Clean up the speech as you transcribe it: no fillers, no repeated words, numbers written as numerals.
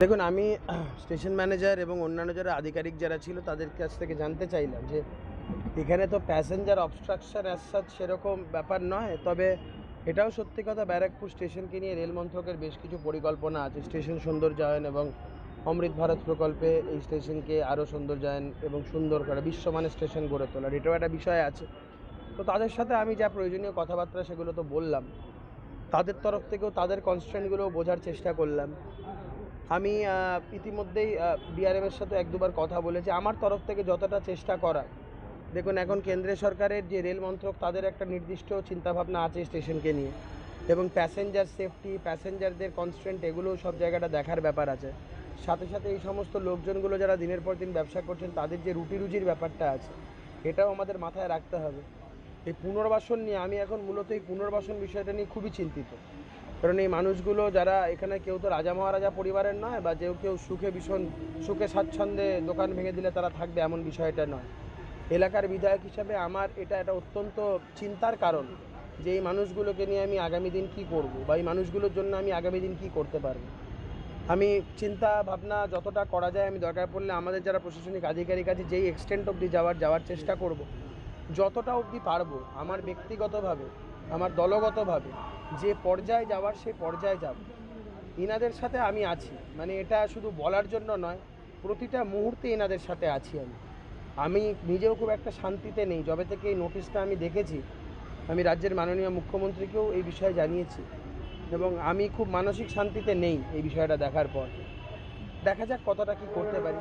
দেখুন, আমি station manager এবং অন্যান্য যারা আধিকারিক যারা ছিল তাদের কাছ থেকে জানতে চাইলাম যে এখানে তো প্যাসেঞ্জার অবস্ট্রাকশন অ্যাজ সাচ সেরকম ব্যাপার নয়, তবে এটাও সত্যি কথা, ব্যারাকপুর স্টেশনকে নিয়ে রেল মন্ত্রকের বেশ কিছু পরিকল্পনা আছে স্টেশন সৌন্দর্যায়ন এবং অমৃত ভারত প্রকল্পে এই স্টেশনকে আরও সৌন্দর্যায়ন এবং সুন্দর করে বিশ্বমানের স্টেশন গড়ে তোলার এটাও একটা বিষয় আছে। তো তাদের সাথে আমি যা প্রয়োজনীয় কথাবার্তা সেগুলো তো বললাম, তাদের তরফ থেকেও তাদের কনস্ট্রেন্টগুলো বোঝার চেষ্টা করলাম। আমি ইতিমধ্যেই বিআরএমের সাথে এক দুবার কথা বলেছি আমার তরফ থেকে যতটা চেষ্টা করা। দেখুন, এখন কেন্দ্রীয় সরকারের যে রেল মন্ত্রক তাদের একটা নির্দিষ্ট চিন্তাভাবনা আছে স্টেশনকে নিয়ে, এবং প্যাসেঞ্জার সেফটি, প্যাসেঞ্জারদের কনস্ট্রেন্ট, এগুলো সব জায়গাটা দেখার ব্যাপার আছে। সাথে সাথে এই সমস্ত লোকজনগুলো যারা দিনের পর দিন ব্যবসা করছেন তাদের যে রুটি রুজির ব্যাপারটা আছে, এটাও আমাদের মাথায় রাখতে হবে। এই পুনর্বাসন নিয়ে আমি এখন মূলত এই পুনর্বাসন বিষয়টা নিয়ে খুবই চিন্তিত। কারণ এই মানুষগুলো যারা এখানে, কেউ তো রাজা মহারাজা পরিবারের নয়, বা কেউ সুখে স্বাচ্ছন্দ্যে দোকান ভেঙে দিলে তারা থাকবে এমন বিষয়টা নয়। এলাকার বিধায়ক হিসাবে আমার এটা একটা অত্যন্ত চিন্তার কারণ যে এই মানুষগুলোকে নিয়ে আমি আগামী দিন কী করব, বা এই মানুষগুলোর জন্য আমি আগামী দিন কী করতে পারবো। আমি চিন্তা ভাবনা যতটা করা যায়, আমি দরকার পড়লে আমাদের যারা প্রশাসনিক আধিকারিক আছে যেই এক্সটেন্ট অবধি যাওয়ার চেষ্টা করব, যতটা অবধি পারবো আমার ব্যক্তিগতভাবে, আমার দলগতভাবে যে পর্যায়ে যাওয়ার সেই পর্যায়ে যাব। এনাদের সাথে আমি আছি, মানে এটা শুধু বলার জন্য নয়, প্রতিটা মুহূর্তে এনাদের সাথে আছি। আমি নিজেও খুব একটা শান্তিতে নেই যবে থেকে এই নোটিশটা আমি দেখেছি। আমি রাজ্যের মাননীয় মুখ্যমন্ত্রীকেও এই বিষয়ে জানিয়েছি, এবং আমি খুব মানসিক শান্তিতে নেই এই বিষয়টা দেখার পর। দেখা যাক কতটা কী করতে পারি।